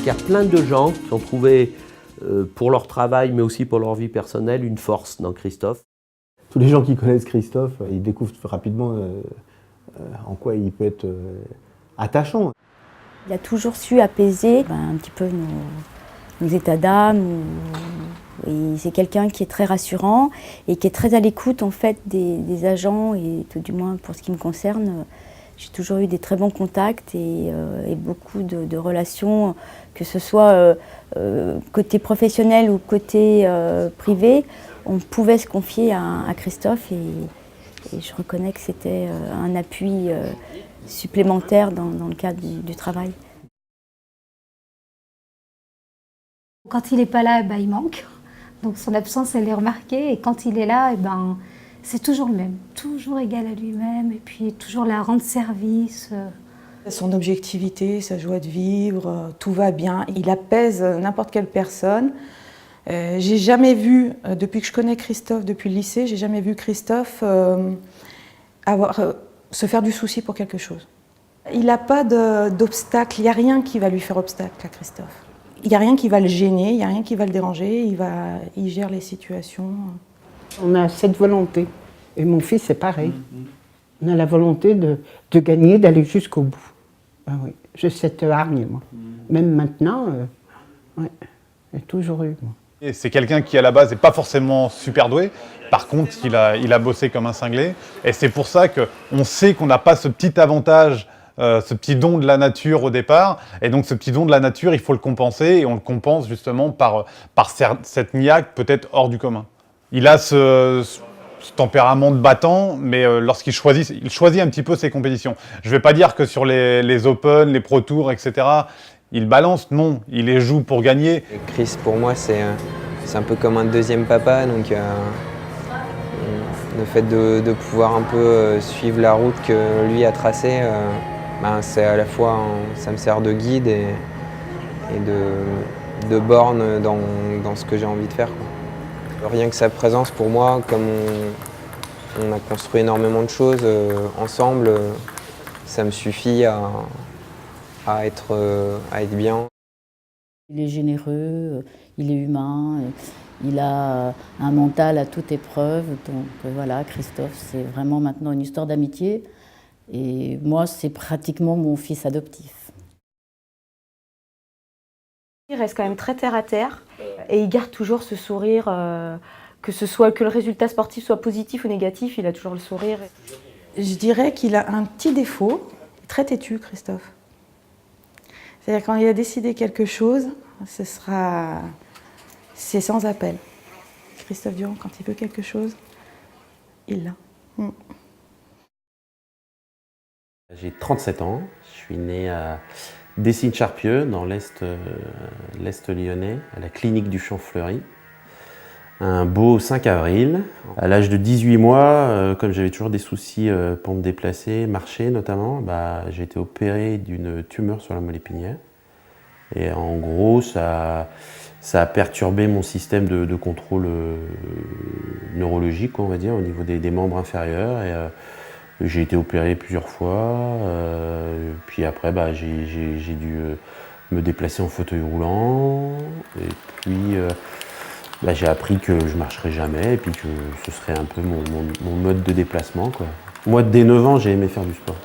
qu'il y a plein de gens qui ont trouvé, pour leur travail, mais aussi pour leur vie personnelle, une force dans Christophe. Tous les gens qui connaissent Christophe, ils découvrent rapidement en quoi il peut être attachant. Il a toujours su apaiser un petit peu nos états d'âme. C'est quelqu'un qui est très rassurant et qui est très à l'écoute en fait des agents, et tout du moins pour ce qui me concerne, j'ai toujours eu des très bons contacts et beaucoup de relations, que ce soit côté professionnel ou côté privé. On pouvait se confier à Christophe et je reconnais que c'était un appui supplémentaire dans le cadre du travail. Quand il n'est pas là, il manque. Donc son absence, elle est remarquée. Et quand il est là, c'est toujours le même. Toujours égal à lui-même. Et puis toujours là, rendre service. Son objectivité, sa joie de vivre, tout va bien. Il apaise n'importe quelle personne. J'ai jamais vu, depuis que je connais Christophe, depuis le lycée, j'ai jamais vu Christophe se faire du souci pour quelque chose. Il n'a pas d'obstacle, il n'y a rien qui va lui faire obstacle à Christophe. Il n'y a rien qui va le gêner, il n'y a rien qui va le déranger, il gère les situations. On a cette volonté, et mon fils c'est pareil. On a la volonté de gagner, d'aller jusqu'au bout. Ah oui, j'ai cette hargne, moi. Même maintenant, ouais, j'ai toujours eu, moi. C'est quelqu'un qui, à la base, n'est pas forcément super doué. Par contre, il a bossé comme un cinglé. Et c'est pour ça qu'on sait qu'on n'a pas ce petit avantage, ce petit don de la nature au départ. Et donc, ce petit don de la nature, il faut le compenser. Et on le compense justement par cette niaque peut-être hors du commun. Il a ce tempérament de battant, mais lorsqu'il choisit, il choisit un petit peu ses compétitions. Je ne vais pas dire que sur les Open, les Pro Tours, etc., il balance, non, il les joue pour gagner. Chris, pour moi, c'est un peu comme un deuxième papa, donc le fait de pouvoir un peu suivre la route que lui a tracée, c'est à la fois, ça me sert de guide et de borne dans ce que j'ai envie de faire, quoi. Rien que sa présence pour moi, comme on a construit énormément de choses ensemble, ça me suffit à être bien. Il est généreux, il est humain, il a un mental à toute épreuve. Donc voilà, Christophe, c'est vraiment maintenant une histoire d'amitié. Et moi, c'est pratiquement mon fils adoptif. Il reste quand même très terre à terre et il garde toujours ce sourire, que le résultat sportif soit positif ou négatif, il a toujours le sourire. Je dirais qu'il a un petit défaut, très têtu, Christophe. C'est-à-dire quand il a décidé quelque chose, c'est sans appel. Christophe Durand, quand il veut quelque chose, il l'a. J'ai 37 ans, je suis né à Dessines-Charpieu, dans l'Est lyonnais, à la clinique du Champ-Fleury. Un beau 5 avril. À l'âge de 18 mois, comme j'avais toujours des soucis pour me déplacer, marcher notamment, j'ai été opéré d'une tumeur sur la moelle épinière. Et en gros, ça a perturbé mon système de contrôle neurologique, on va dire, au niveau des membres inférieurs. Et j'ai été opéré plusieurs fois. Puis après, j'ai dû me déplacer en fauteuil roulant. Et puis, j'ai appris que je ne marcherais jamais et puis que ce serait un peu mon mode de déplacement, quoi. Moi, dès 9 ans, j'ai aimé faire du sport.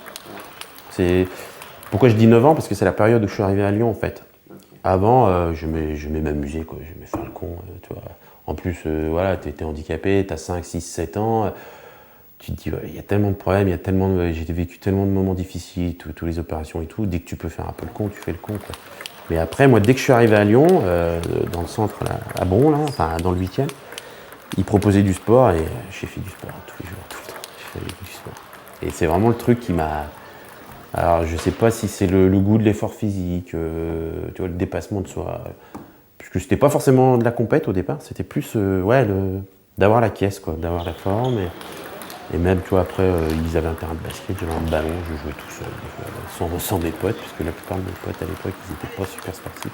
Pourquoi je dis 9 ans? Parce que c'est la période où je suis arrivé à Lyon, en fait. Avant, j'aimais m'amuser, quoi. J'aimais faire le con, tu vois. En plus, voilà, t'es handicapé, t'as 5, 6, 7 ans. Tu te dis, il y a tellement de problèmes, j'ai vécu tellement de moments difficiles, toutes les opérations et tout. Dès que tu peux faire un peu le con, tu fais le con, quoi. Mais après, moi, dès que je suis arrivé à Lyon, dans le centre, là, à Bron, là, enfin dans le 8e, ils proposaient du sport et j'ai fait du sport tous les jours, tout le temps. J'ai fait du sport. Et c'est vraiment le truc qui m'a... Alors, je sais pas si c'est le goût de l'effort physique, tu vois, le dépassement de soi. Puisque c'était pas forcément de la compète au départ, c'était plus d'avoir la caisse, quoi, d'avoir la forme. Et même, tu vois, après, ils avaient un terrain de basket, j'avais un ballon, je jouais tout seul, sans mes potes, puisque la plupart de mes potes à l'époque, ils n'étaient pas super sportifs.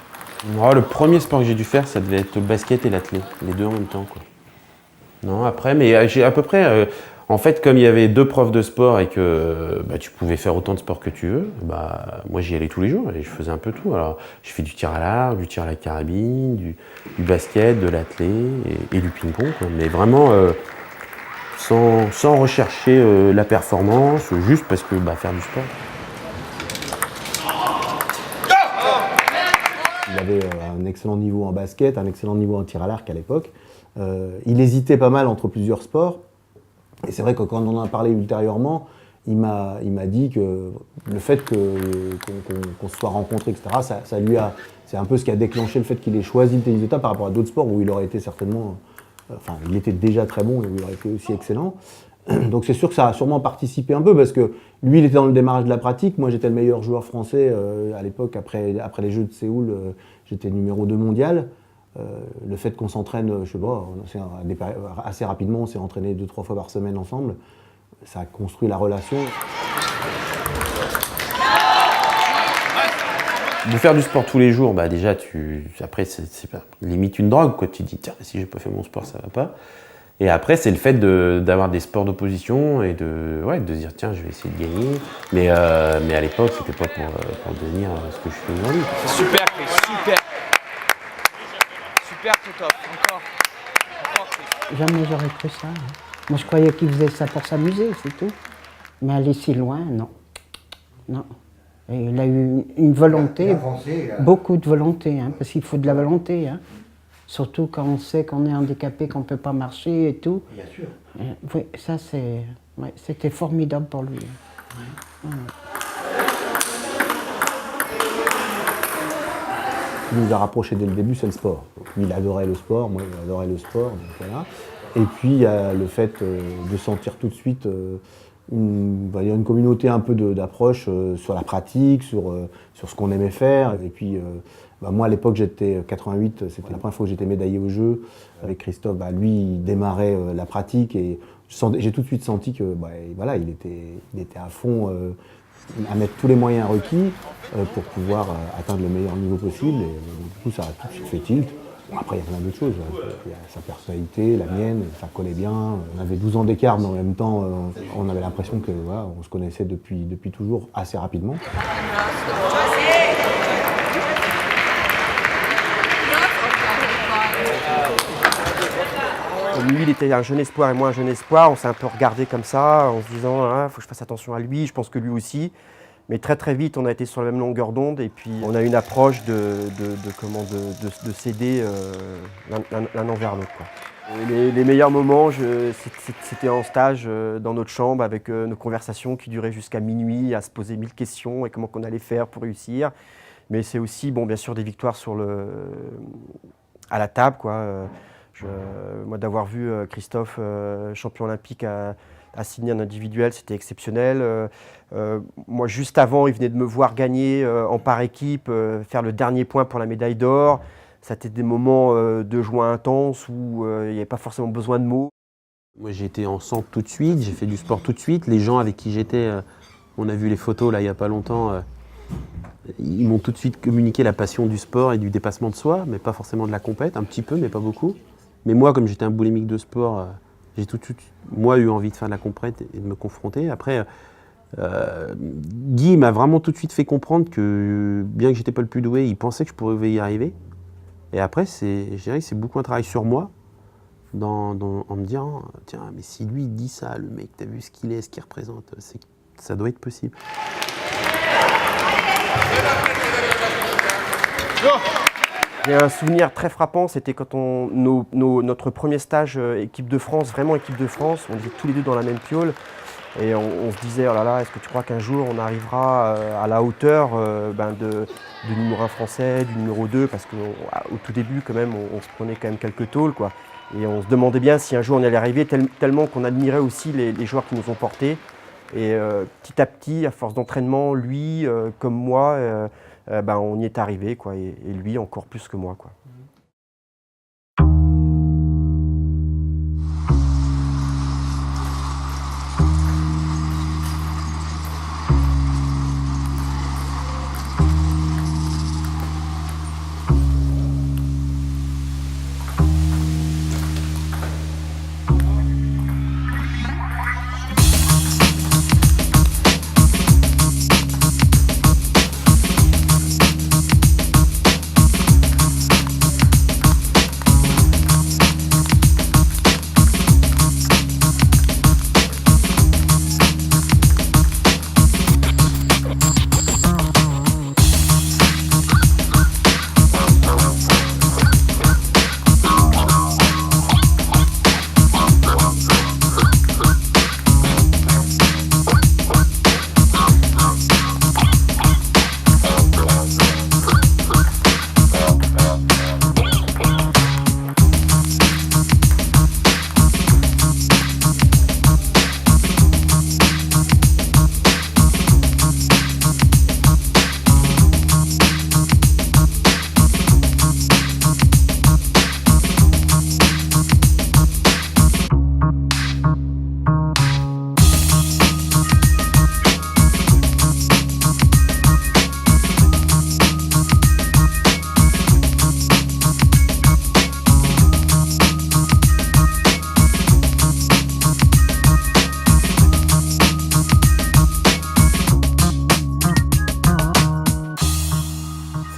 Moi, le premier sport que j'ai dû faire, ça devait être le basket et l'athlé, les deux en même temps, quoi. Non, après, mais j'ai à peu près, En fait, comme il y avait 2 profs de sport et que tu pouvais faire autant de sport que tu veux, moi j'y allais tous les jours et je faisais un peu tout. Alors, je fais du tir à l'arc, du tir à la carabine, du basket, de l'athlé et du ping-pong, quoi. Mais vraiment sans rechercher la performance, juste parce que faire du sport. Il avait un excellent niveau en basket, un excellent niveau en tir à l'arc à l'époque. Il hésitait pas mal entre plusieurs sports. Et c'est vrai que quand on en a parlé ultérieurement, il m'a dit que le fait qu'on se soit rencontrés, etc., c'est un peu ce qui a déclenché le fait qu'il ait choisi le tennis de table par rapport à d'autres sports où il aurait été certainement... il était déjà très bon et où il aurait été aussi excellent. Donc c'est sûr que ça a sûrement participé un peu parce que lui, il était dans le démarrage de la pratique. Moi, j'étais le meilleur joueur français à l'époque. Après les Jeux de Séoul, j'étais numéro 2 mondial. Le fait qu'on s'entraîne, je sais pas, assez rapidement, on s'est entraîné 2-3 fois par semaine ensemble. Ça a construit la relation. De faire du sport tous les jours, déjà, après, c'est limite une drogue, quoi. Tu te dis, tiens, si j'ai pas fait mon sport, ça va pas. Et après, c'est le fait d'avoir des sports d'opposition et de se dire, tiens, je vais essayer de gagner. Mais à l'époque, c'était pas pour devenir ce que je suis aujourd'hui. Super, Chris, super. Super, tout top. Encore, Chris. Jamais j'aurais cru ça. Moi, je croyais qu'il faisait ça pour s'amuser, c'est tout. Mais aller si loin, non. Non. Et il a eu une volonté, beaucoup de volonté, parce qu'il faut de la volonté. Surtout quand on sait qu'on est handicapé, qu'on ne peut pas marcher et tout. Bien sûr. Oui, ça c'était formidable pour lui. Ce qui nous a rapprochés dès le début, c'est le sport. Lui, il adorait le sport, moi j'adorais le sport, donc voilà. Et puis il y a le fait de sentir tout de suite une communauté un peu d'approche sur la pratique, sur ce qu'on aimait faire. Et puis moi à l'époque j'étais 88, c'était la première fois que j'étais médaillé aux Jeux avec Christophe. Lui il démarrait la pratique et j'ai tout de suite senti que il était à fond à mettre tous les moyens requis pour pouvoir atteindre le meilleur niveau possible. Et du coup ça a tout de suite fait tilt. Bon, après il y a plein d'autres choses. Il y a sa personnalité, la mienne, ça collait bien. On avait 12 ans d'écart, mais en même temps on avait l'impression que on se connaissait depuis toujours assez rapidement. Lui, il était un jeune espoir et moi un jeune espoir. On s'est un peu regardé comme ça, en se disant faut que je fasse attention à lui, je pense que lui aussi. Mais très très vite, on a été sur la même longueur d'onde et puis on a une approche de s'aider l'un envers l'autre. Les meilleurs moments, c'était en stage dans notre chambre avec nos conversations qui duraient jusqu'à minuit, à se poser 1000 questions et comment qu'on allait faire pour réussir. Mais c'est aussi, bien sûr, des victoires à la table, quoi. Moi, d'avoir vu Christophe, champion olympique à Sydney en individuel, c'était exceptionnel. Moi, juste avant, il venait de me voir gagner en par équipe, faire le dernier point pour la médaille d'or. C'était des moments de joie intense où il n'y avait pas forcément besoin de mots. Moi, j'ai été en centre tout de suite, j'ai fait du sport tout de suite. Les gens avec qui j'étais, on a vu les photos là il n'y a pas longtemps, ils m'ont tout de suite communiqué la passion du sport et du dépassement de soi, mais pas forcément de la compète, un petit peu, mais pas beaucoup. Mais moi, comme j'étais un boulimique de sport, j'ai tout de suite, eu envie de faire de la compète et de me confronter. Après, Guy m'a vraiment tout de suite fait comprendre que, bien que j'étais pas le plus doué, il pensait que je pourrais y arriver. Et après, je dirais que c'est beaucoup un travail sur moi, en me disant, tiens, mais si lui il dit ça, le mec, t'as vu ce qu'il est, ce qu'il représente, ça doit être possible. J'ai un souvenir très frappant, c'était quand notre premier stage équipe de France, vraiment équipe de France, on était tous les deux dans la même piole et on se disait, oh là là, est-ce que tu crois qu'un jour on arrivera à la hauteur du numéro 1 français, du numéro 2, parce qu'au tout début quand même on se prenait quand même quelques tôles, quoi. Et on se demandait bien si un jour on allait arriver, tellement qu'on admirait aussi les joueurs qui nous ont portés. Et petit à petit, à force d'entraînement, lui comme moi, on y est arrivé, quoi, et lui encore plus que moi, quoi.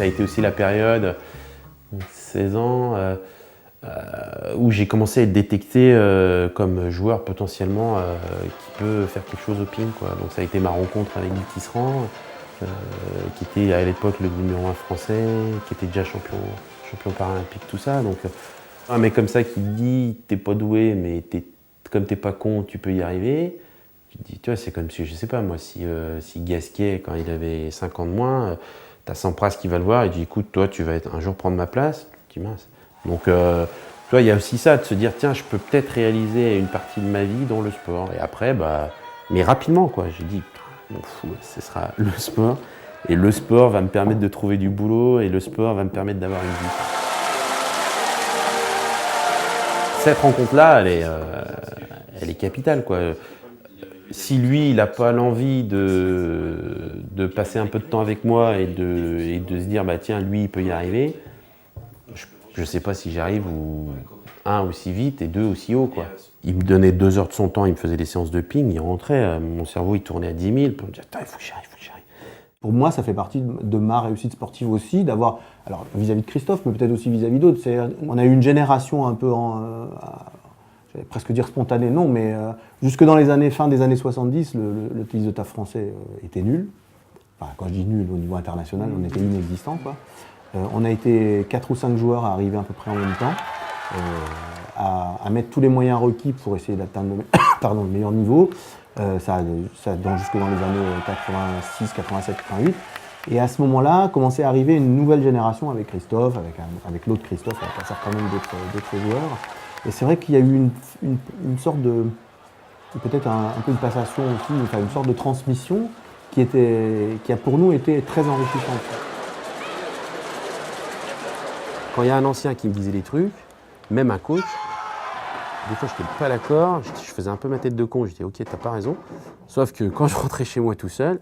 Ça a été aussi la période, 16 ans, où j'ai commencé à être détecté comme joueur potentiellement qui peut faire quelque chose au ping, quoi. Donc ça a été ma rencontre avec Guy Tisserand, qui était à l'époque le numéro 1 français, qui était déjà champion paralympique, tout ça. Donc, un mec comme ça qui te dit t'es pas doué, mais comme t'es pas con, tu peux y arriver. Tu te dis, tu vois, c'est comme si, je sais pas moi, si Gasquet, quand il avait 5 ans de moins, t'as Sampras qui va le voir et dit écoute, toi, tu vas un jour prendre ma place. Tu dis mince. Donc, tu vois, il y a aussi ça, de se dire tiens, je peux peut-être réaliser une partie de ma vie dans le sport. Et après, mais rapidement, quoi. J'ai dit, m'en fous, ce sera le sport. Et le sport va me permettre de trouver du boulot et le sport va me permettre d'avoir une vie. Cette rencontre-là, elle est capitale, quoi. Si lui, il n'a pas l'envie de passer un peu de temps avec moi et de se dire, bah tiens, lui, il peut y arriver, je ne sais pas si j'arrive aussi vite et 2 aussi haut, quoi. Il me donnait 2 heures de son temps, il me faisait des séances de ping, il rentrait, mon cerveau il tournait à 10 000, puis on me disait, il faut que j'arrive. Pour moi, ça fait partie de ma réussite sportive aussi, d'avoir, alors vis-à-vis de Christophe, mais peut-être aussi vis-à-vis d'autres. On a eu une génération un peu, j'allais presque dire spontanée, non, mais jusque dans fin des années 70, le tennis de table français était nul. Enfin, quand je dis nul, au niveau international, on était inexistant, quoi. On a été 4 ou 5 joueurs à arriver à peu près en même temps, à mettre tous les moyens requis pour essayer d'atteindre le meilleur niveau. Ça jusque dans les années 86, 87, 88. Et à ce moment-là, commençait à arriver une nouvelle génération avec Christophe, avec l'autre Christophe, avec un certain nombre d'autres joueurs. Et c'est vrai qu'il y a eu une sorte de, peut-être un peu de passation aussi, enfin une sorte de transmission qui a pour nous été très enrichissante. Quand il y a un ancien qui me disait des trucs, même un coach, des fois, je n'étais pas d'accord, je faisais un peu ma tête de con, je disais ok, t'as pas raison. Sauf que quand je rentrais chez moi tout seul,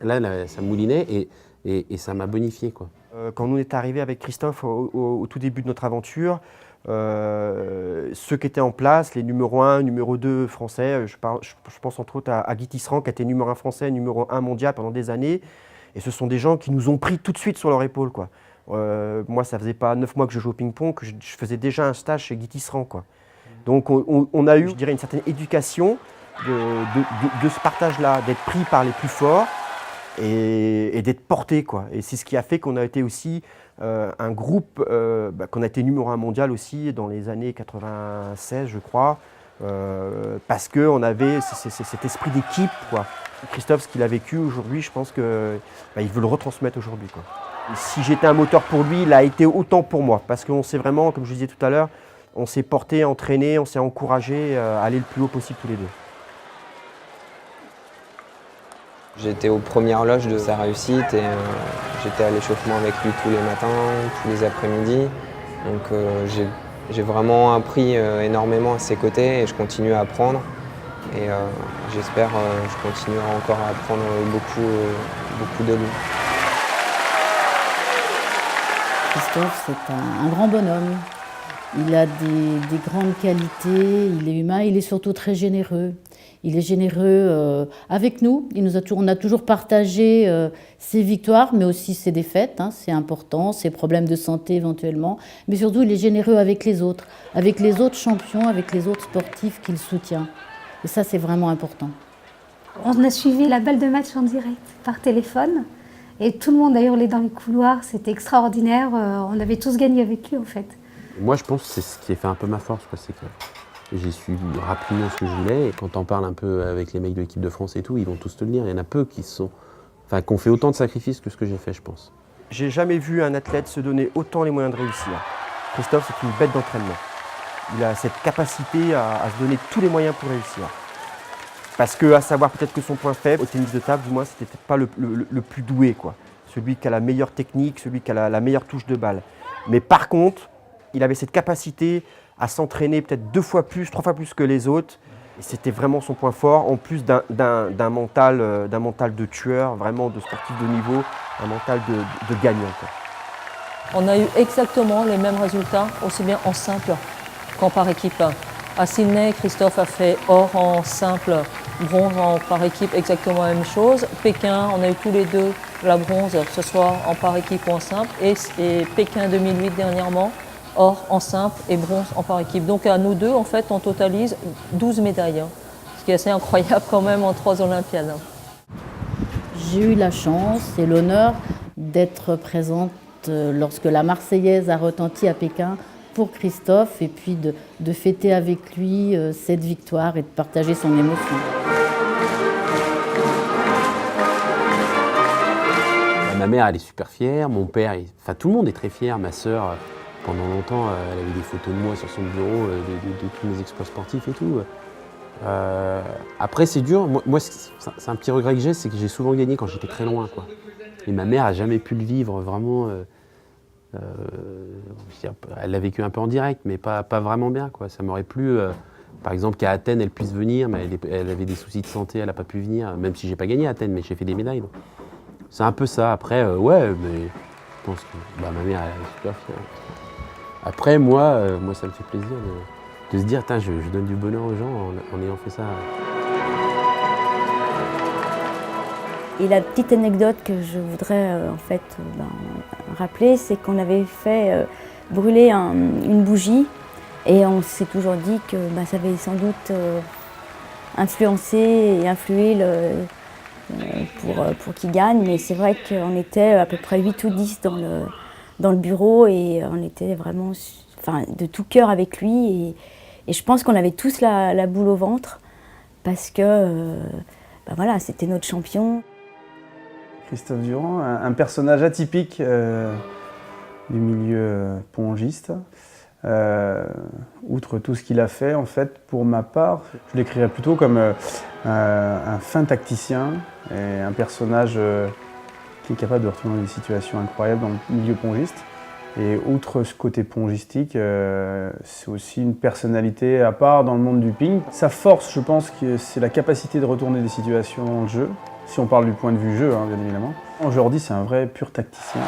là ça moulinait et ça m'a bonifié, quoi. Quand nous est arrivé avec Christophe au tout début de notre aventure, ceux qui étaient en place, les numéro 1, numéro 2 français, je pense entre autres à Guy Tisserand qui était numéro 1 français, numéro 1 mondial pendant des années. Et ce sont des gens qui nous ont pris tout de suite sur leur épaule, quoi. Moi, ça faisait pas 9 mois que je jouais au ping-pong, que je faisais déjà un stage chez Guy Tisserand, quoi. Donc on a eu, je dirais, une certaine éducation de ce partage-là, d'être pris par les plus forts et d'être porté, quoi. Et c'est ce qui a fait qu'on a été aussi un groupe, qu'on a été numéro 1 mondial aussi dans les années 96, je crois, parce qu'on avait cet esprit d'équipe, quoi. Christophe, ce qu'il a vécu aujourd'hui, je pense qu'il veut le retransmettre aujourd'hui, quoi. Et si j'étais un moteur pour lui, il a été autant pour moi, parce qu'on s'est vraiment, comme je disais tout à l'heure, on s'est porté, entraîné, on s'est encouragé à aller le plus haut possible tous les deux. J'étais aux premières loges de sa réussite et j'étais à l'échauffement avec lui tous les matins, tous les après-midi. Donc j'ai vraiment appris énormément à ses côtés et je continue à apprendre. Et j'espère que je continuerai encore à apprendre beaucoup de lui. Christophe, c'est un grand bonhomme. Il a des grandes qualités, il est humain, il est surtout très généreux. Il est généreux avec nous, on a toujours partagé ses victoires, mais aussi ses défaites, hein, c'est important, ses problèmes de santé éventuellement. Mais surtout, il est généreux avec les autres champions, avec les autres sportifs qu'il soutient. Et ça, c'est vraiment important. On a suivi la balle de match en direct par téléphone. Et tout le monde a hurlé dans les couloirs, c'était extraordinaire. On avait tous gagné avec lui, en fait. Moi, je pense que c'est ce qui a fait un peu ma force, quoi. C'est que j'ai su rapidement ce que je voulais. Et quand on parle un peu avec les mecs de l'équipe de France et tout, ils vont tous te le dire. Il y en a peu qui ont fait autant de sacrifices que ce que j'ai fait, je pense. J'ai jamais vu un athlète se donner autant les moyens de réussir. Christophe, c'est une bête d'entraînement. Il a cette capacité à se donner tous les moyens pour réussir. Parce que, à savoir peut-être que son point faible, au tennis de table, du moins, c'était peut-être pas le plus doué, quoi. Celui qui a la meilleure technique, celui qui a la meilleure touche de balle. Mais par contre, il avait cette capacité à s'entraîner peut-être 2 fois plus, 3 fois plus que les autres. Et c'était vraiment son point fort, en plus d'un mental de tueur, vraiment de sportif de niveau, un mental de gagnant, quoi. On a eu exactement les mêmes résultats, aussi bien en simple qu'en par équipe. À Sydney, Christophe a fait or en simple Bronze par équipe, exactement la même chose. Pékin, on a eu tous les deux la bronze, que ce soit en par équipe ou en simple. Et Pékin 2008 dernièrement, or en simple et bronze en par équipe. Donc à nous deux, en fait, on totalise 12 médailles. Ce qui est assez incroyable quand même en 3 Olympiades. J'ai eu la chance et l'honneur d'être présente lorsque la Marseillaise a retenti à Pékin pour Christophe et puis de fêter avec lui cette victoire et de partager son émotion. Ma mère, elle est super fière, mon père, enfin tout le monde est très fier. Ma sœur, pendant longtemps, elle avait des photos de moi sur son bureau, de tous mes exploits sportifs et tout. Après, c'est dur. Moi c'est un petit regret que j'ai, c'est que j'ai souvent gagné quand j'étais très loin, quoi. Et ma mère n'a jamais pu le vivre vraiment. Elle l'a vécu un peu en direct, mais pas vraiment bien, quoi. Ça m'aurait plu, par exemple, qu'à Athènes, elle puisse venir, mais elle avait des soucis de santé, elle n'a pas pu venir, même si j'ai pas gagné à Athènes, mais j'ai fait des médailles. Donc. C'est un peu ça. Après, ouais, mais je pense que ma mère, elle est super fière. Après, moi, ça me fait plaisir de se dire, je donne du bonheur aux gens en ayant fait ça. Et la petite anecdote que je voudrais rappeler, c'est qu'on avait fait brûler une bougie et on s'est toujours dit que ça avait sans doute influencé et influé pour qu'il gagne. Mais c'est vrai qu'on était à peu près 8 ou 10 dans le bureau et on était vraiment de tout cœur avec lui. Et je pense qu'on avait tous la boule au ventre parce que voilà, c'était notre champion. Christophe Durand, un personnage atypique du milieu pongiste. Outre tout ce qu'il a fait, en fait, pour ma part, je l'écrirais plutôt comme un fin tacticien et un personnage qui est capable de retourner des situations incroyables dans le milieu pongiste. Et outre ce côté pongistique, c'est aussi une personnalité à part dans le monde du ping. Sa force, je pense, c'est la capacité de retourner des situations dans le jeu. Si on parle du point de vue jeu, bien évidemment. Aujourd'hui, c'est un vrai pur tacticien.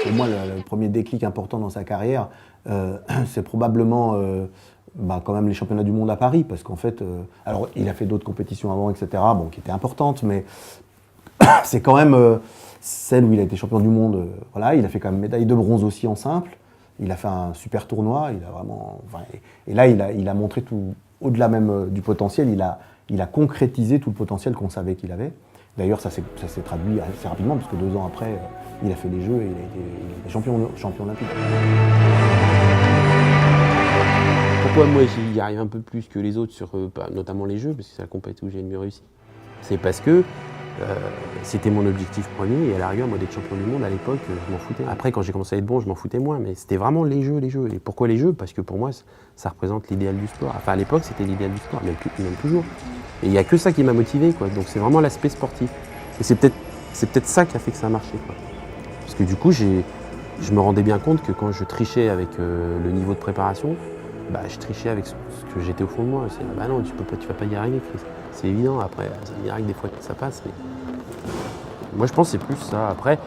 Pour moi, le premier déclic important dans sa carrière, c'est probablement quand même les championnats du monde à Paris, parce qu'en fait, alors il a fait d'autres compétitions avant, etc., qui étaient importantes, mais c'est quand même celle où il a été champion du monde. Voilà, il a fait quand même médaille de bronze aussi en simple. Il a fait un super tournoi, il a vraiment, et là il a montré tout, au-delà même du potentiel, il a concrétisé tout le potentiel qu'on savait qu'il avait. D'ailleurs ça s'est traduit assez rapidement parce que 2 ans après, il a fait les Jeux et il a été champion olympique. Pourquoi moi j'y arrive un peu plus que les autres sur notamment les Jeux, parce que c'est la compétition où j'ai le mieux réussi. C'est parce que c'était mon objectif premier et à la rigueur, moi d'être champion du monde à l'époque, je m'en foutais. Après quand j'ai commencé à être bon, je m'en foutais moins, mais c'était vraiment les jeux. Et pourquoi les Jeux? Parce que pour moi, ça représente l'idéal du sport. Enfin à l'époque, c'était l'idéal du sport, même toujours. Et il n'y a que ça qui m'a motivé, quoi. Donc c'est vraiment l'aspect sportif. Et c'est peut-être ça qui a fait que ça a marché, quoi. Parce que du coup, je me rendais bien compte que quand je trichais avec le niveau de préparation, je trichais avec ce que j'étais au fond de moi. C'est non, tu vas pas y arriver, Chris. C'est évident, après, c'est un miracle des fois que ça passe. Mais... Moi, je pense que c'est plus ça. Après,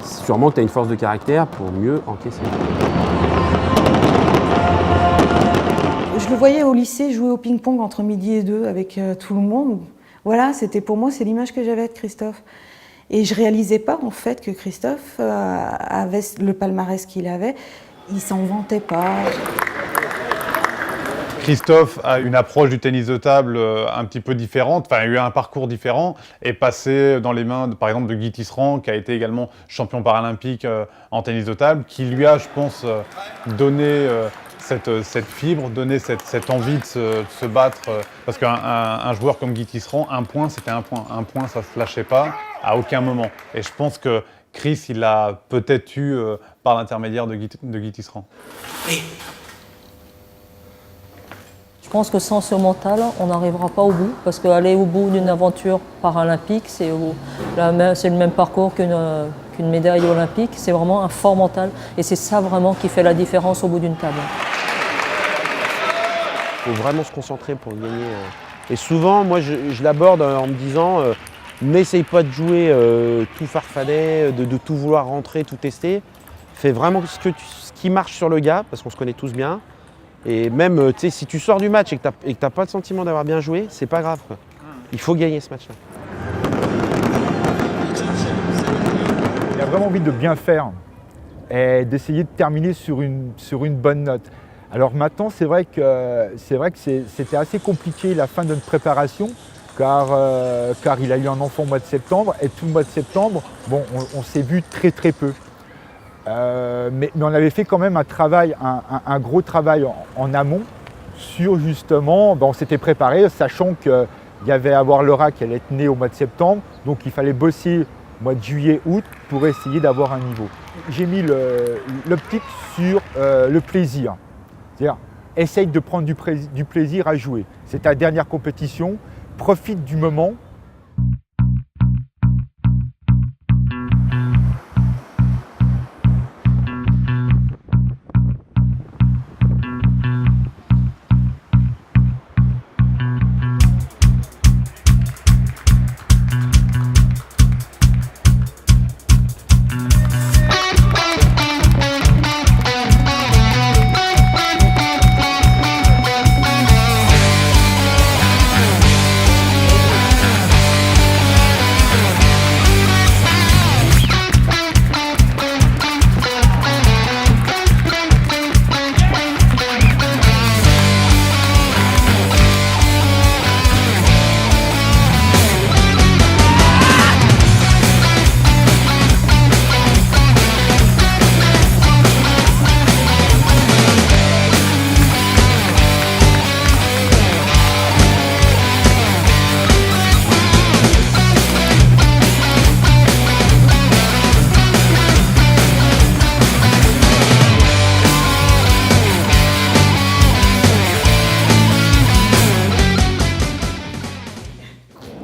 sûrement que tu as une force de caractère pour mieux encaisser. Je le voyais au lycée jouer au ping-pong entre midi et 2 avec tout le monde. Voilà, pour moi, c'est l'image que j'avais de Christophe. Et je réalisais pas, en fait, que Christophe avait le palmarès qu'il avait. Il s'en vantait pas. Christophe a une approche du tennis de table un petit peu différente, enfin, il a eu un parcours différent, et passé dans les mains, par exemple, de Guy Tisserand, qui a été également champion paralympique en tennis de table, qui lui a, je pense, donné cette fibre, donné cette envie de se battre. Parce qu'un joueur comme Guy Tisserand, un point, c'était un point. Un point, ça ne se lâchait pas à aucun moment. Et je pense que Chris, il l'a peut-être eu par l'intermédiaire de Guy Tisserand. Je pense que sans ce mental, on n'arrivera pas au bout, parce qu'aller au bout d'une aventure paralympique, c'est le même parcours qu'une médaille olympique, c'est vraiment un fort mental, et c'est ça vraiment qui fait la différence au bout d'une table. Il faut vraiment se concentrer pour gagner. Et souvent, moi, je l'aborde en me disant, n'essaye pas de jouer tout farfadet, de tout vouloir rentrer, tout tester. Fais vraiment ce qui marche sur le gars, parce qu'on se connaît tous bien. Et même, tu sais, si tu sors du match et que tu n'as pas le sentiment d'avoir bien joué, c'est pas grave, quoi. Il faut gagner ce match-là. Il a vraiment envie de bien faire et d'essayer de terminer sur une bonne note. Alors maintenant, c'est vrai que c'était assez compliqué la fin de notre préparation, car il a eu un enfant au mois de septembre, et tout le mois de septembre, bon, on s'est vu très peu. Mais on avait fait quand même un gros travail en amont sur justement, on s'était préparé, sachant qu'il y avait à avoir Laura qui allait être née au mois de septembre, donc il fallait bosser au mois de juillet, août pour essayer d'avoir un niveau. J'ai mis l'optique sur le plaisir, c'est-à-dire essaye de prendre du plaisir à jouer. C'est ta dernière compétition, profite du moment.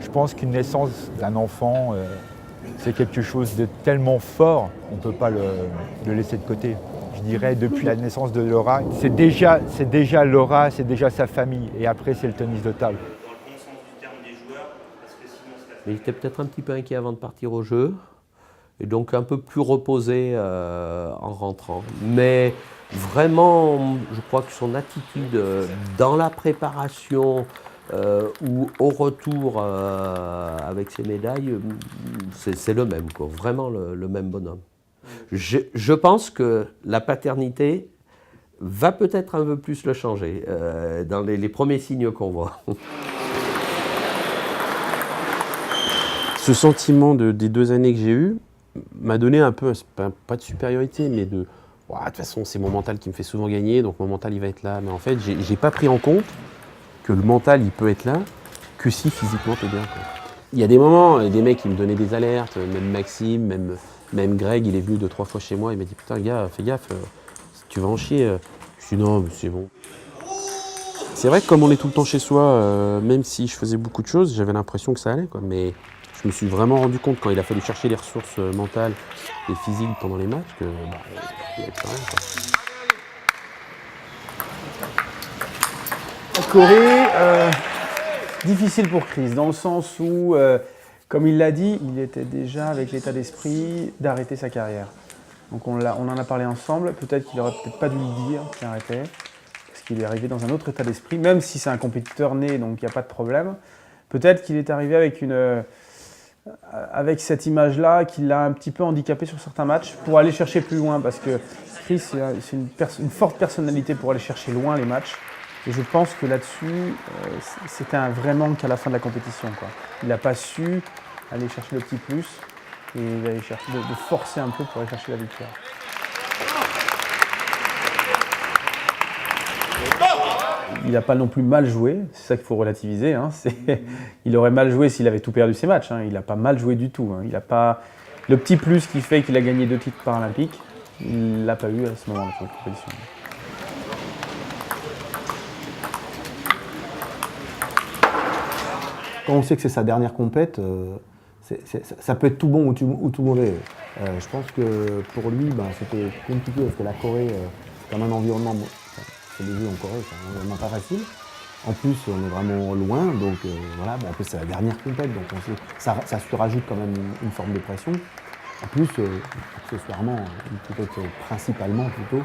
Je pense qu'une naissance d'un enfant, c'est quelque chose de tellement fort, on ne peut pas le laisser de côté. Je dirais depuis la naissance de Laura, c'est déjà Laura, c'est déjà sa famille, et après c'est le tennis de table. Mais il était peut-être un petit peu inquiet avant de partir au jeu, et donc un peu plus reposé en rentrant. Mais vraiment, je crois que son attitude dans la préparation, ou au retour avec ses médailles, c'est le même, quoi. Vraiment le même bonhomme. Je pense que la paternité va peut-être un peu plus le changer dans les premiers signes qu'on voit. Ce sentiment des 2 années que j'ai eu m'a donné un peu, pas de supériorité, mais de toute façon c'est mon mental qui me fait souvent gagner, donc mon mental il va être là. Mais en fait, j'ai pas pris en compte que le mental, il peut être là, que si physiquement t'es bien, quoi. Il y a des moments, des mecs qui me donnaient des alertes, même Maxime, même Greg, il est venu 2-3 fois chez moi, il m'a dit « Putain, gars, fais gaffe, tu vas en chier. » Je dis « Non, mais c'est bon. » C'est vrai que comme on est tout le temps chez soi, même si je faisais beaucoup de choses, j'avais l'impression que ça allait, quoi. Mais je me suis vraiment rendu compte, quand il a fallu chercher les ressources mentales et physiques pendant les matchs, que il n'y avait plus rien, quoi. Corée, difficile pour Chris, dans le sens où, comme il l'a dit, il était déjà avec l'état d'esprit d'arrêter sa carrière. Donc on en a parlé ensemble, peut-être qu'il aurait peut-être pas dû le dire qu'il arrêtait, parce qu'il est arrivé dans un autre état d'esprit, même si c'est un compétiteur né, donc il n'y a pas de problème. Peut-être qu'il est arrivé avec cette image-là, qui l'a un petit peu handicapé sur certains matchs, pour aller chercher plus loin, parce que Chris, c'est une forte personnalité pour aller chercher loin les matchs. Et je pense que là-dessus, c'était un vrai manque à la fin de la compétition, quoi. Il n'a pas su aller chercher le petit plus et aller chercher de forcer un peu pour aller chercher la victoire. Il n'a pas non plus mal joué, c'est ça qu'il faut relativiser, hein. Il aurait mal joué s'il avait tout perdu ses matchs, hein. Il n'a pas mal joué du tout, hein. Il n'a pas le petit plus qui fait qu'il a gagné 2 titres paralympiques, il ne l'a pas eu à ce moment-là de la compétition. Quand on sait que c'est sa dernière compète, ça peut être tout bon ou tout mauvais. Je pense que pour lui, c'était compliqué parce que la Corée, c'est comme un environnement, c'est les jeux en Corée, c'est un environnement pas facile. En plus, on est vraiment loin, donc voilà. En plus, c'est la dernière compète, donc on sait, ça surajoute quand même une forme de pression. En plus, accessoirement, peut-être principalement plutôt,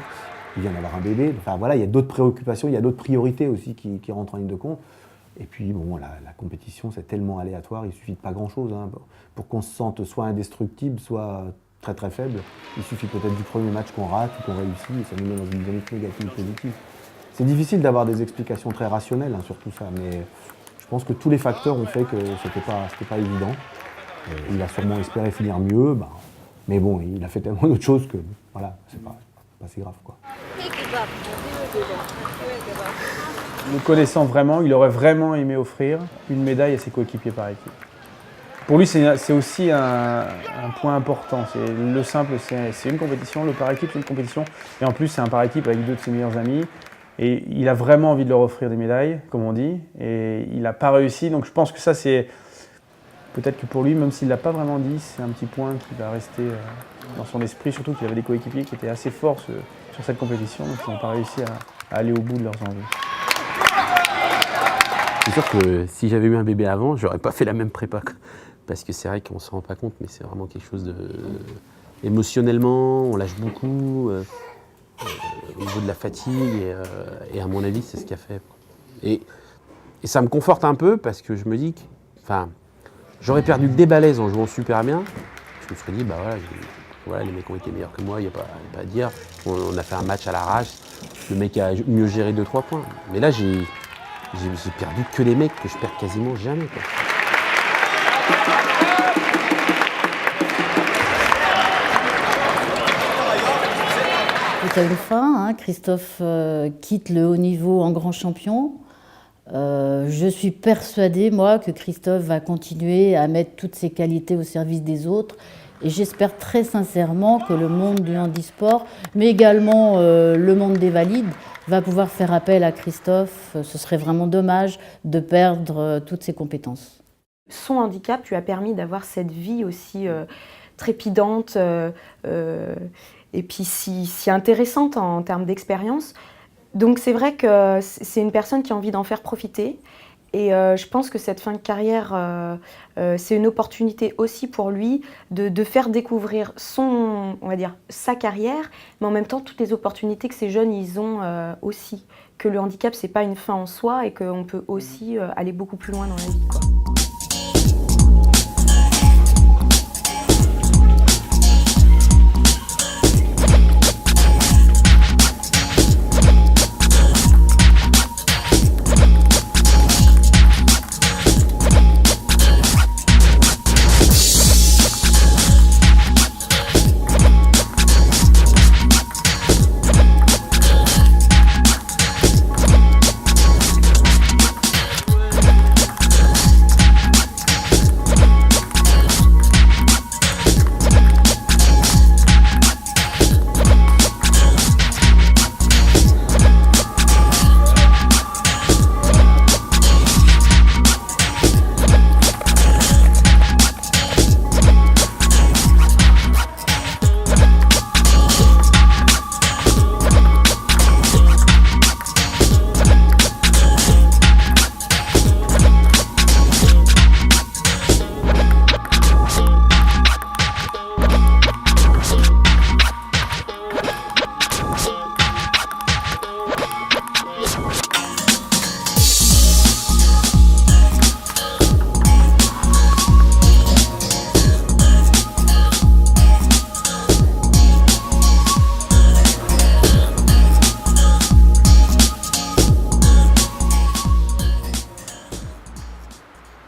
il vient d'avoir un bébé. Enfin voilà, il y a d'autres préoccupations, il y a d'autres priorités aussi qui rentrent en ligne de compte. Et puis bon, la compétition, c'est tellement aléatoire, il suffit de pas grand-chose. Hein, pour qu'on se sente soit indestructible, soit très très faible. Il suffit peut-être du premier match qu'on rate ou qu'on réussit, et ça nous met dans une dynamique négative ou positive. C'est difficile d'avoir des explications très rationnelles sur tout ça, mais je pense que tous les facteurs ont fait que c'était pas évident. Il a sûrement espéré finir mieux, mais bon, il a fait tellement d'autres choses que voilà, c'est pas si grave, quoi. Le connaissant vraiment, il aurait vraiment aimé offrir une médaille à ses coéquipiers par équipe. Pour lui, c'est aussi un point important. Le simple, c'est une compétition, le par équipe, c'est une compétition. Et en plus, c'est un par équipe avec 2 de ses meilleurs amis. Et il a vraiment envie de leur offrir des médailles, comme on dit. Et il n'a pas réussi. Donc je pense que ça, c'est peut-être que pour lui, même s'il ne l'a pas vraiment dit, c'est un petit point qui va rester dans son esprit. Surtout qu'il avait des coéquipiers qui étaient assez forts sur cette compétition. Donc ils n'ont pas réussi à aller au bout de leurs envies. C'est sûr que si j'avais eu un bébé avant, j'aurais pas fait la même prépa. Parce que c'est vrai qu'on ne se rend pas compte, mais c'est vraiment quelque chose de... Émotionnellement, on lâche beaucoup au niveau de la fatigue, et à mon avis, c'est ce qu'il a fait. Et ça me conforte un peu, parce que je me dis que... Enfin, j'aurais perdu que des balaises en jouant super bien. Je me serais dit, voilà, les mecs ont été meilleurs que moi, il n'y a pas à dire. On a fait un match à l'arrache, le mec a mieux géré 2-3 points. Mais là, j'ai perdu que les mecs que je perds quasiment jamais, quoi. Tout a une fin, hein. Christophe quitte le haut niveau en grand champion. Je suis persuadée, moi, que Christophe va continuer à mettre toutes ses qualités au service des autres. Et j'espère très sincèrement que le monde du handisport, mais également le monde des valides, va pouvoir faire appel à Christophe. Ce serait vraiment dommage de perdre toutes ses compétences. Son handicap lui a permis d'avoir cette vie aussi trépidante et puis si intéressante en termes d'expérience. Donc c'est vrai que c'est une personne qui a envie d'en faire profiter. Et je pense que cette fin de carrière, c'est une opportunité aussi pour lui de faire découvrir on va dire, sa carrière, mais en même temps toutes les opportunités que ces jeunes ils ont aussi. Que le handicap, c'est pas une fin en soi et qu'on peut aussi aller beaucoup plus loin dans la vie, quoi.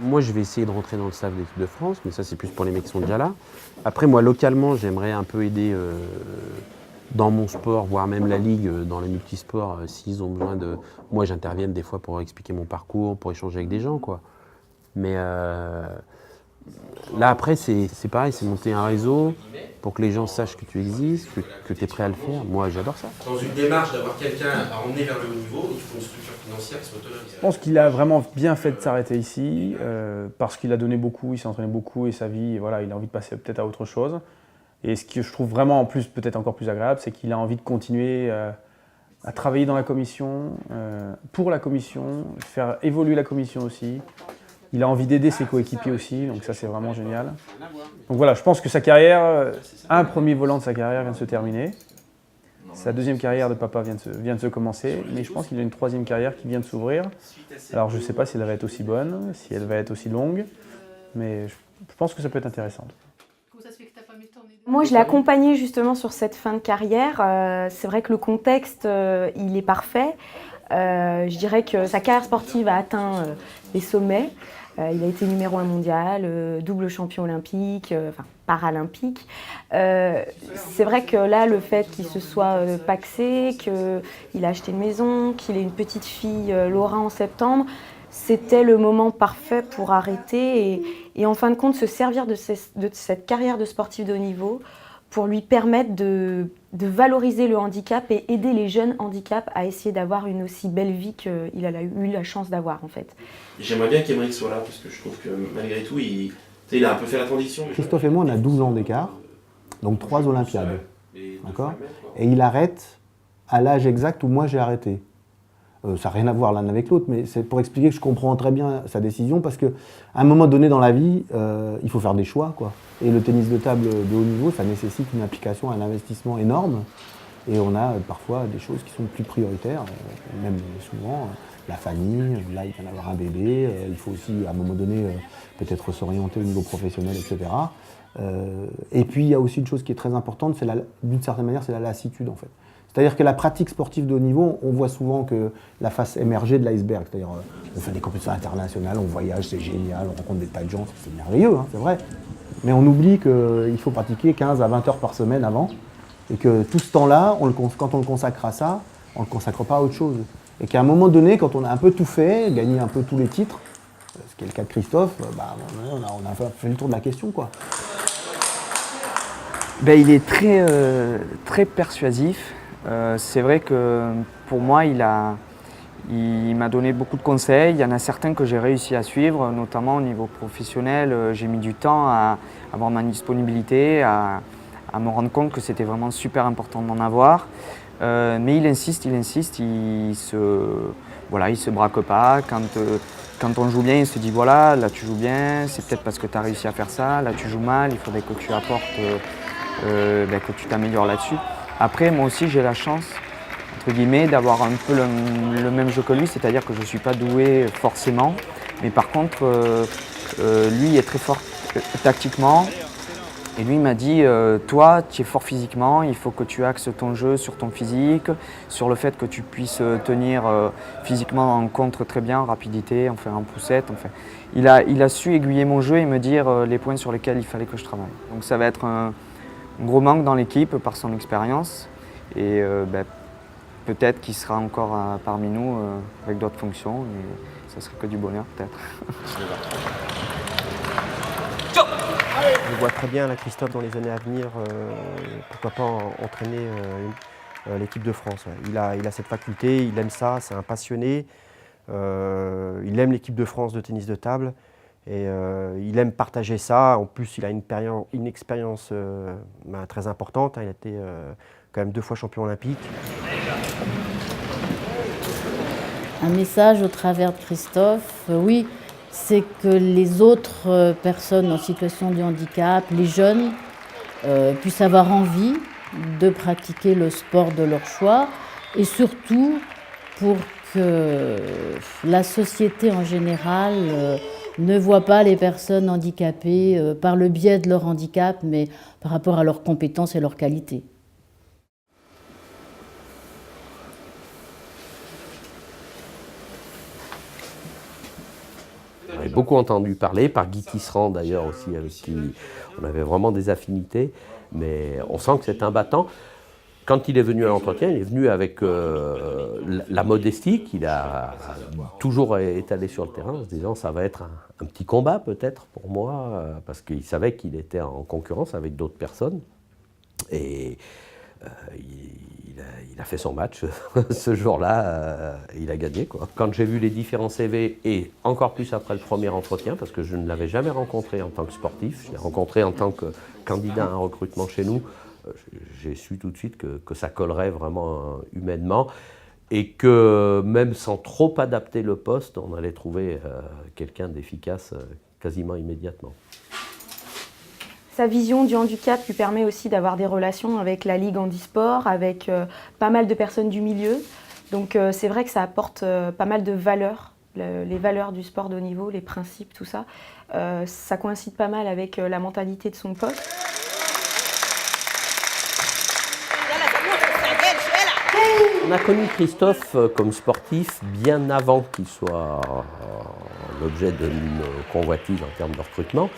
Moi, je vais essayer de rentrer dans le staff de l'équipe de France, mais ça, c'est plus pour les mecs qui sont déjà là. Après, moi, localement, j'aimerais un peu aider dans mon sport, voire même la Ligue, dans les multisports, s'ils ont besoin de... Moi, j'intervienne des fois pour expliquer mon parcours, pour échanger avec des gens, quoi. Mais là, après, c'est pareil, c'est monter un réseau pour que les gens sachent que tu existes, que tu es prêt à le faire. Moi, j'adore ça. Dans une démarche d'avoir quelqu'un à emmener vers le haut niveau, il faut une structure financière qui soit autonome. Je pense qu'il a vraiment bien fait de s'arrêter ici, parce qu'il a donné beaucoup, il s'est entraîné beaucoup et sa vie, voilà, il a envie de passer peut-être à autre chose. Et ce que je trouve vraiment en plus, peut-être encore plus agréable, c'est qu'il a envie de continuer à travailler dans la commission, pour la commission, faire évoluer la commission aussi. Il a envie d'aider ses coéquipiers aussi, donc ça c'est vraiment génial. Donc voilà, je pense que sa carrière, un premier volant de sa carrière vient de se terminer. Sa deuxième carrière de papa vient de se commencer, mais je pense qu'il a une troisième carrière qui vient de s'ouvrir. Alors je ne sais pas si elle va être aussi bonne, si elle va être aussi longue, mais je pense que ça peut être intéressant. Moi, je l'ai accompagné justement sur cette fin de carrière. C'est vrai que le contexte, il est parfait. Je dirais que sa carrière sportive a atteint les sommets. Il a été numéro 1 mondial, double champion olympique, enfin paralympique. C'est vrai que là, le fait qu'il se soit pacsé, qu'il a acheté une maison, qu'il ait une petite fille, Laura, en septembre, c'était le moment parfait pour arrêter et en fin de compte se servir de cette carrière de sportif de haut niveau pour lui permettre de valoriser le handicap et aider les jeunes handicaps à essayer d'avoir une aussi belle vie qu'il a eu la chance d'avoir en fait. J'aimerais bien qu'Aymeric soit là parce que je trouve que malgré tout, il a un peu fait la transition. Christophe et moi, on a 12 ans d'écart, donc 3 Olympiades. D'accord ? Et il arrête à l'âge exact où moi j'ai arrêté. Ça n'a rien à voir l'un avec l'autre, mais c'est pour expliquer que je comprends très bien sa décision parce qu'à un moment donné dans la vie, il faut faire des choix, quoi. Et le tennis de table de haut niveau, ça nécessite une implication, un investissement énorme. Et on a parfois des choses qui sont plus prioritaires, même souvent la famille, là il vient d'avoir un bébé, il faut aussi à un moment donné peut-être s'orienter au niveau professionnel, etc. Et puis il y a aussi une chose qui est très importante, d'une certaine manière, c'est la lassitude en fait. C'est-à-dire que la pratique sportive de haut niveau, on voit souvent que la face émergée de l'iceberg. C'est-à-dire on fait des compétitions internationales, on voyage, c'est génial, on rencontre des tas de gens, c'est merveilleux, hein, c'est vrai. Mais on oublie qu'il faut pratiquer 15 à 20 heures par semaine avant, et que tout ce temps-là, quand on le consacre à ça, on ne le consacre pas à autre chose. Et qu'à un moment donné, quand on a un peu tout fait, gagné un peu tous les titres, ce qui est le cas de Christophe, on a fait le tour de la question, quoi. Il est très persuasif. C'est vrai que pour moi, il m'a donné beaucoup de conseils. Il y en a certains que j'ai réussi à suivre, notamment au niveau professionnel. J'ai mis du temps à avoir ma disponibilité, à me rendre compte que c'était vraiment super important d'en avoir. Mais il insiste, il se braque pas. Quand on joue bien, il se dit voilà, là tu joues bien, c'est peut-être parce que tu as réussi à faire ça, là tu joues mal, il faudrait que tu apportes, que tu t'améliores là-dessus. Après, moi aussi, j'ai la chance, entre guillemets, d'avoir un peu le même jeu que lui, c'est-à-dire que je ne suis pas doué forcément, mais par contre, lui est très fort tactiquement, et lui m'a dit, toi, tu es fort physiquement, il faut que tu axes ton jeu sur ton physique, sur le fait que tu puisses tenir physiquement en contre très bien, en rapidité, en faire en poussette, enfin. Il a su aiguiller mon jeu et me dire les points sur lesquels il fallait que je travaille. Donc ça va être un gros manque dans l'équipe par son expérience et peut-être qu'il sera encore parmi nous avec d'autres fonctions et ça serait que du bonheur peut-être. Je vois très bien là, Christophe dans les années à venir, pourquoi pas entraîner l'équipe de France. Ouais. Il a cette faculté, il aime ça, c'est un passionné, il aime l'équipe de France de tennis de table. Et il aime partager ça. En plus, il a une expérience très importante. Il a été quand même 2 fois champion olympique. Un message au travers de Christophe, oui, c'est que les autres personnes en situation de handicap, les jeunes, puissent avoir envie de pratiquer le sport de leur choix et surtout pour que la société en général ne voit pas les personnes handicapées par le biais de leur handicap, mais par rapport à leurs compétences et leurs qualités. On avait beaucoup entendu parler, par Guy Tisserand d'ailleurs aussi, avec qui on avait vraiment des affinités, mais on sent que c'est un battant. Quand il est venu à l'entretien, il est venu avec la modestie qu'il a toujours étalée sur le terrain, en se disant ça va être un petit combat peut-être pour moi, parce qu'il savait qu'il était en concurrence avec d'autres personnes. Et il a fait son match ce jour-là, il a gagné, quoi. Quand j'ai vu les différents CV, et encore plus après le premier entretien, parce que je ne l'avais jamais rencontré en tant que sportif, je l'ai rencontré en tant que candidat à un recrutement chez nous, j'ai su tout de suite que ça collerait vraiment humainement. et que même sans trop adapter le poste, on allait trouver quelqu'un d'efficace quasiment immédiatement. Sa vision du handicap lui permet aussi d'avoir des relations avec la Ligue handisport, avec pas mal de personnes du milieu. Donc c'est vrai que ça apporte pas mal de valeurs, les valeurs du sport de haut niveau, les principes, tout ça. Ça coïncide pas mal avec la mentalité de son poste. On a connu Christophe comme sportif bien avant qu'il soit l'objet d'une convoitise en termes de recrutement,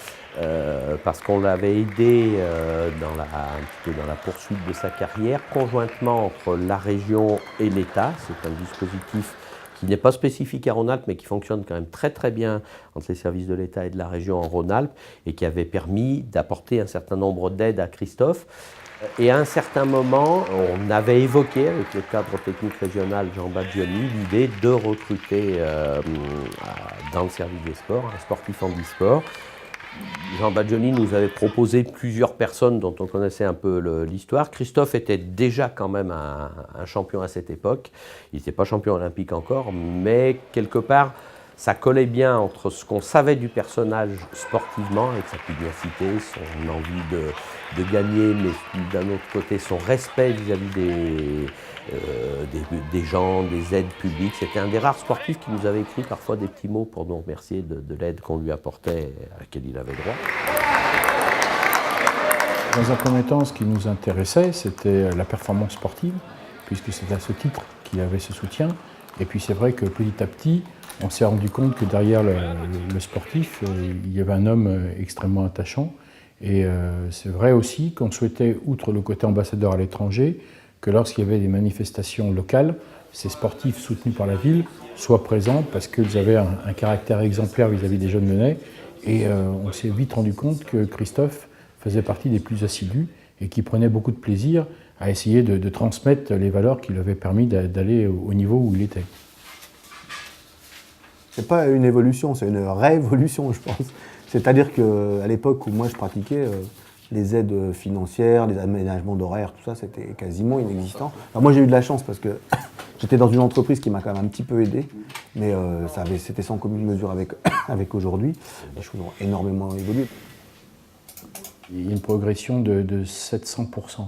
parce qu'on l'avait aidé un petit peu dans la poursuite de sa carrière, conjointement entre la région et l'État. C'est un dispositif qui n'est pas spécifique à Rhône-Alpes, mais qui fonctionne quand même très très bien entre les services de l'État et de la région en Rhône-Alpes, et qui avait permis d'apporter un certain nombre d'aides à Christophe. Et à un certain moment, on avait évoqué avec le cadre technique régional Jean Baggioni l'idée de recruter dans le service des sports un sportif handisport. Jean Baggioni nous avait proposé plusieurs personnes dont on connaissait un peu l'histoire. Christophe était déjà quand même un champion à cette époque. Il n'était pas champion olympique encore, mais quelque part, ça collait bien entre ce qu'on savait du personnage sportivement, avec sa pugnacité, son envie de gagner, mais d'un autre côté, son respect vis-à-vis des gens, des aides publiques. C'était un des rares sportifs qui nous avait écrit parfois des petits mots pour nous remercier de l'aide qu'on lui apportait, à laquelle il avait droit. Dans un premier temps, ce qui nous intéressait, c'était la performance sportive, puisque c'était à ce titre qu'il avait ce soutien. Et puis c'est vrai que petit à petit, on s'est rendu compte que derrière le sportif, il y avait un homme extrêmement attachant. Et c'est vrai aussi qu'on souhaitait, outre le côté ambassadeur à l'étranger, que lorsqu'il y avait des manifestations locales, ces sportifs soutenus par la ville soient présents parce qu'ils avaient un caractère exemplaire vis-à-vis des jeunes Lyonnais. Et on s'est vite rendu compte que Christophe faisait partie des plus assidus et qui prenait beaucoup de plaisir à essayer de transmettre les valeurs qui lui avaient permis d'aller au niveau où il était. C'est pas une évolution, c'est une révolution, je pense. C'est-à-dire qu'à l'époque où moi je pratiquais, les aides financières, les aménagements d'horaires, tout ça, c'était quasiment inexistant. Alors moi j'ai eu de la chance parce que j'étais dans une entreprise qui m'a quand même un petit peu aidé, mais c'était sans commune mesure avec aujourd'hui. Les choses ont énormément évolué. Il y a une progression de 700%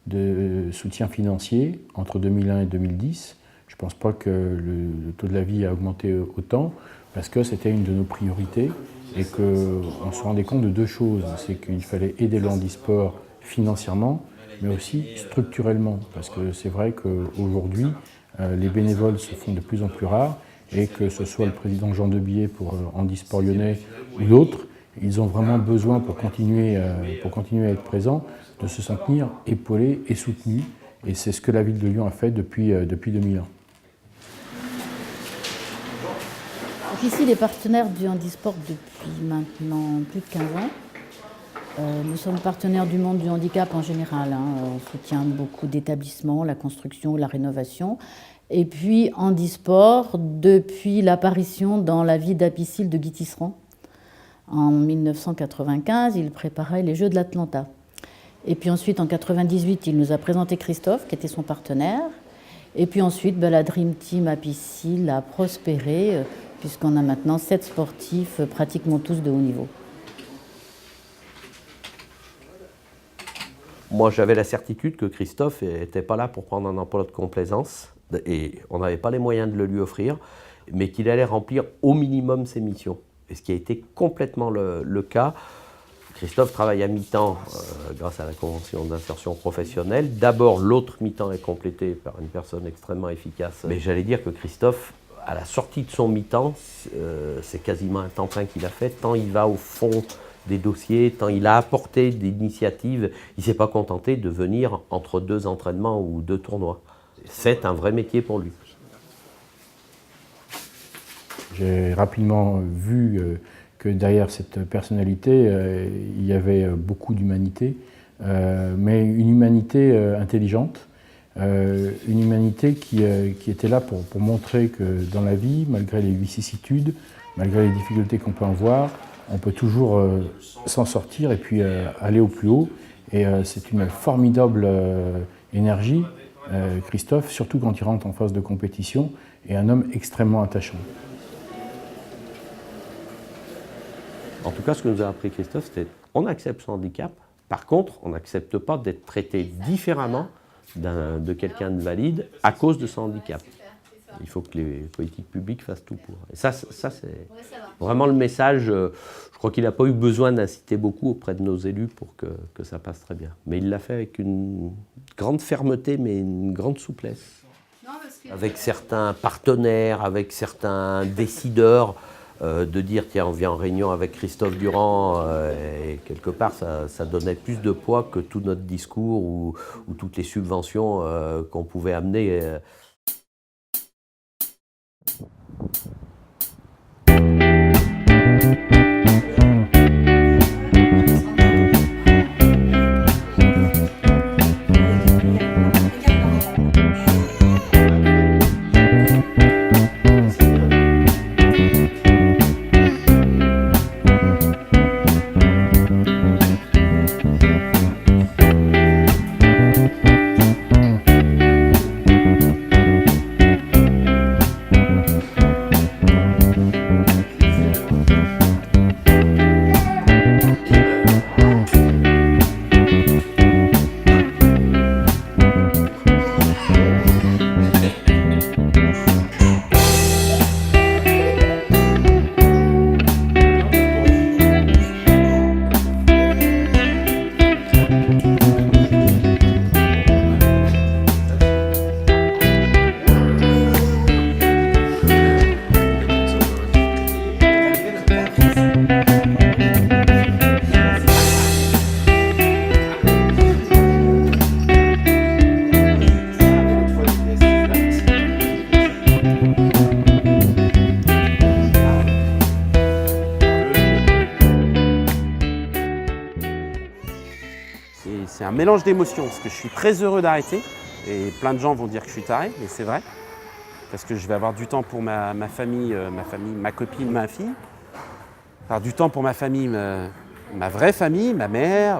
de soutien financier entre 2001 et 2010. Je ne pense pas que le taux de la vie a augmenté autant, parce que c'était une de nos priorités et qu'on se rendait compte de deux choses. C'est qu'il fallait aider le handisport financièrement, mais aussi structurellement, parce que c'est vrai qu'aujourd'hui, les bénévoles se font de plus en plus rares, et que ce soit le président Jean Debié pour Handisport Lyonnais ou d'autres, ils ont vraiment besoin, pour continuer à être présents, de se sentir épaulés et soutenus. Et c'est ce que la ville de Lyon a fait depuis 2001. Donc ici, les partenaires du handisport depuis maintenant plus de 15 ans. Nous sommes partenaires du monde du handicap en général. On soutient beaucoup d'établissements, la construction, la rénovation. Et puis handisport depuis l'apparition dans la vie d'Apicile de Guy Tisserand. En 1995, il préparait les Jeux de l'Atlanta. Et puis ensuite, en 1998, il nous a présenté Christophe, qui était son partenaire. Et puis ensuite, la Dream Team Apicile a prospéré, puisqu'on a maintenant 7 sportifs, pratiquement tous de haut niveau. Moi, j'avais la certitude que Christophe n'était pas là pour prendre un emploi de complaisance, et on n'avait pas les moyens de le lui offrir, mais qu'il allait remplir au minimum ses missions. Et ce qui a été complètement le cas. Christophe travaille à mi-temps grâce à la convention d'insertion professionnelle. D'abord, l'autre mi-temps est complété par une personne extrêmement efficace. Mais j'allais dire que Christophe, à la sortie de son mi-temps, c'est quasiment un temps plein qu'il a fait, tant il va au fond des dossiers, tant il a apporté des initiatives. Il ne s'est pas contenté de venir entre 2 entraînements ou 2 tournois. C'est un vrai métier pour lui. J'ai rapidement vu que derrière cette personnalité, il y avait beaucoup d'humanité, mais une humanité intelligente, une humanité qui était là pour montrer que dans la vie, malgré les vicissitudes, malgré les difficultés qu'on peut avoir, on peut toujours s'en sortir et puis aller au plus haut. Et c'est une formidable énergie Christophe, surtout quand il rentre en phase de compétition, est un homme extrêmement attachant. En tout cas, ce que nous a appris Christophe, c'est qu'on accepte son handicap. Par contre, on n'accepte pas d'être traité différemment de quelqu'un de valide à cause de son handicap. Il faut que les politiques publiques fassent tout pour. Et ça c'est vraiment le message. Je crois qu'il n'a pas eu besoin d'inciter beaucoup auprès de nos élus pour que ça passe très bien. Mais il l'a fait avec une grande fermeté, mais une grande souplesse. Avec certains partenaires, avec certains décideurs, de dire tiens, on vient en réunion avec Christophe Durand, et quelque part ça donnait plus de poids que tout notre discours ou toutes les subventions qu'on pouvait amener. C'est un mélange d'émotions, parce que je suis très heureux d'arrêter, et plein de gens vont dire que je suis taré, mais c'est vrai, parce que je vais avoir du temps pour ma famille, ma copine, ma fille, avoir du temps pour ma famille, ma vraie famille, ma mère,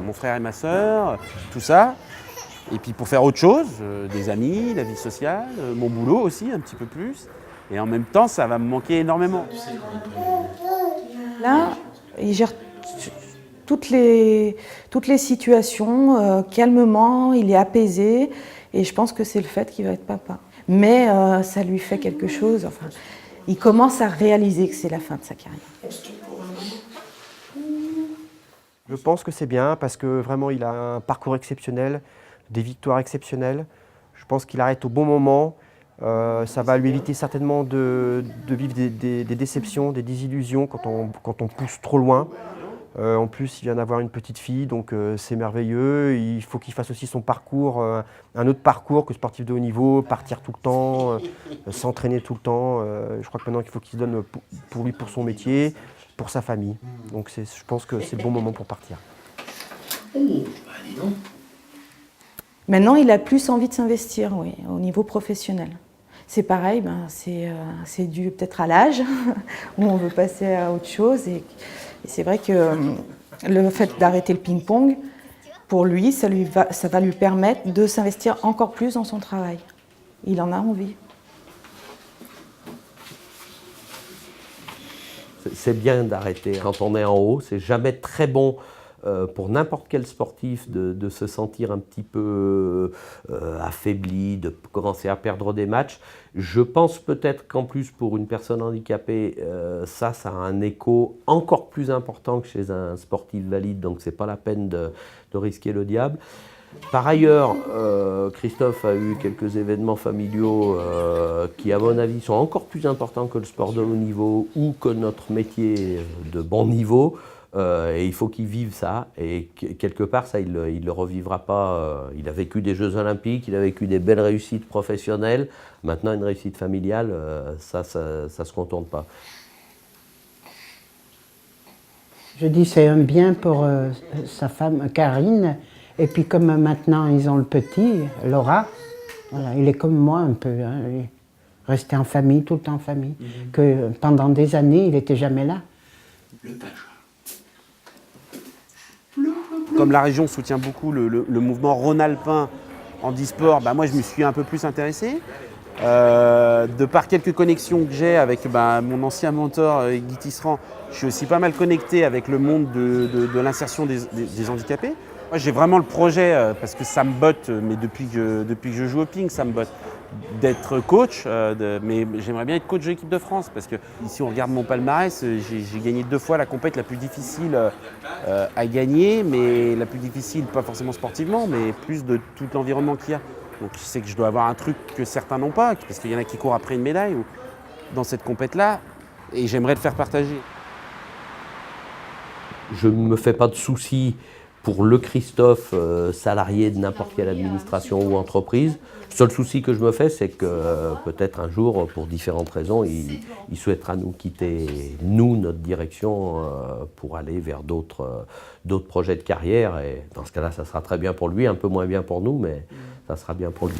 mon frère et ma sœur, tout ça, et puis pour faire autre chose, des amis, la vie sociale, mon boulot aussi, un petit peu plus, et en même temps, ça va me manquer énormément. Là, il gère toutes les situations calmement, il est apaisé et je pense que c'est le fait qu'il va être papa. Mais ça lui fait quelque chose, enfin, il commence à réaliser que c'est la fin de sa carrière. Je pense que c'est bien parce que vraiment il a un parcours exceptionnel, des victoires exceptionnelles. Je pense qu'il arrête au bon moment. Ça va lui éviter certainement de vivre des déceptions, des désillusions quand on pousse trop loin. En plus, il vient d'avoir une petite fille, donc c'est merveilleux. Il faut qu'il fasse aussi son parcours, un autre parcours que sportif de haut niveau, partir tout le temps, s'entraîner tout le temps. Je crois que maintenant, il faut qu'il se donne pour lui, pour son métier, pour sa famille. Donc je pense que c'est le bon moment pour partir. Maintenant, il a plus envie de s'investir, oui, au niveau professionnel. C'est pareil, c'est dû peut-être à l'âge, où on veut passer à autre chose. Et c'est vrai que le fait d'arrêter le ping-pong, pour lui, ça va lui permettre de s'investir encore plus dans son travail. Il en a envie. C'est bien d'arrêter quand on est en haut, c'est jamais très bon pour n'importe quel sportif de se sentir un petit peu affaibli, de commencer à perdre des matchs. Je pense peut-être qu'en plus pour une personne handicapée, ça a un écho encore plus important que chez un sportif valide, donc c'est pas la peine de risquer le diable. Par ailleurs, Christophe a eu quelques événements familiaux qui, à mon avis, sont encore plus importants que le sport de haut niveau ou que notre métier de bon niveau. Et il faut qu'il vive ça. Et quelque part, ça, il ne le revivra pas. Il a vécu des Jeux Olympiques, il a vécu des belles réussites professionnelles. Maintenant, une réussite familiale, ça se contourne pas. Je dis c'est un bien pour sa femme Karine. Et puis comme maintenant ils ont le petit, Laura, voilà, il est comme moi un peu, hein, resté en famille, tout le temps en famille, que pendant des années il n'était jamais là. Comme la région soutient beaucoup le mouvement rhône-alpin handisport, moi je me suis un peu plus intéressé. De par quelques connexions que j'ai avec mon ancien mentor Guy Tisserand, je suis aussi pas mal connecté avec le monde de l'insertion des handicapés. Moi j'ai vraiment le projet, parce que ça me botte, mais depuis que je joue au ping, ça me botte, d'être coach, mais j'aimerais bien être coach de l'équipe de France, parce que si on regarde mon palmarès, j'ai gagné 2 fois la compète la plus difficile à gagner, mais la plus difficile, pas forcément sportivement, mais plus de tout l'environnement qu'il y a. Donc je sais que je dois avoir un truc que certains n'ont pas, parce qu'il y en a qui courent après une médaille dans cette compète-là, et j'aimerais le faire partager. Je ne me fais pas de soucis pour le Christophe, salarié de n'importe quelle administration ou entreprise. Le seul souci que je me fais, c'est que peut-être un jour, pour différentes raisons, il souhaitera nous quitter, notre direction, pour aller vers d'autres projets de carrière. Et dans ce cas-là, ça sera très bien pour lui, un peu moins bien pour nous, mais ça sera bien pour lui.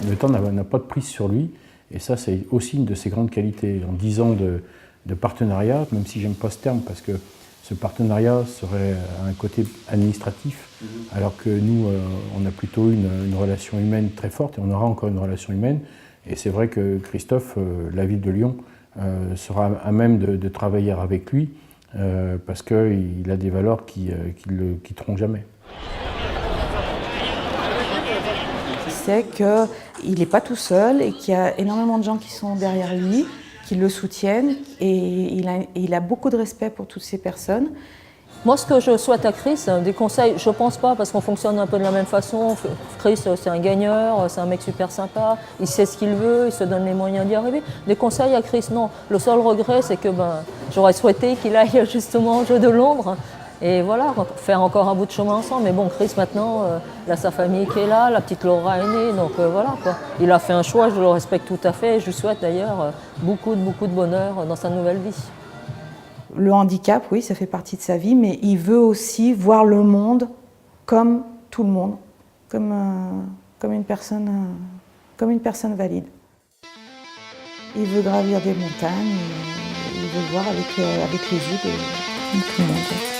Le temps n'a pas de prise sur lui, et ça, c'est aussi une de ses grandes qualités. En 10 ans de partenariat, même si j'aime pas ce terme, parce que ce partenariat serait un côté administratif, alors que nous, on a plutôt une relation humaine très forte, et on aura encore une relation humaine. Et c'est vrai que Christophe, la ville de Lyon, sera à même de travailler avec lui, parce qu'il a des valeurs qui ne le quitteront jamais. C'est qu'il n'est pas tout seul et qu'il y a énormément de gens qui sont derrière lui, qui le soutiennent, et il a beaucoup de respect pour toutes ces personnes. Moi, ce que je souhaite à Chris, des conseils, je pense pas, parce qu'on fonctionne un peu de la même façon. Chris, c'est un gagneur, c'est un mec super sympa, il sait ce qu'il veut, il se donne les moyens d'y arriver. Des conseils à Chris, non. Le seul regret, c'est que j'aurais souhaité qu'il aille justement au Jeu de Londres. Et voilà, faire encore un bout de chemin ensemble. Mais bon, Chris, maintenant, il a sa famille qui est là, la petite Laura est née, donc voilà, quoi. Il a fait un choix, je le respecte tout à fait, et je lui souhaite d'ailleurs beaucoup de bonheur dans sa nouvelle vie. Le handicap, oui, ça fait partie de sa vie, mais il veut aussi voir le monde comme tout le monde, comme une personne valide. Il veut gravir des montagnes, il veut voir avec les yeux de tout le monde.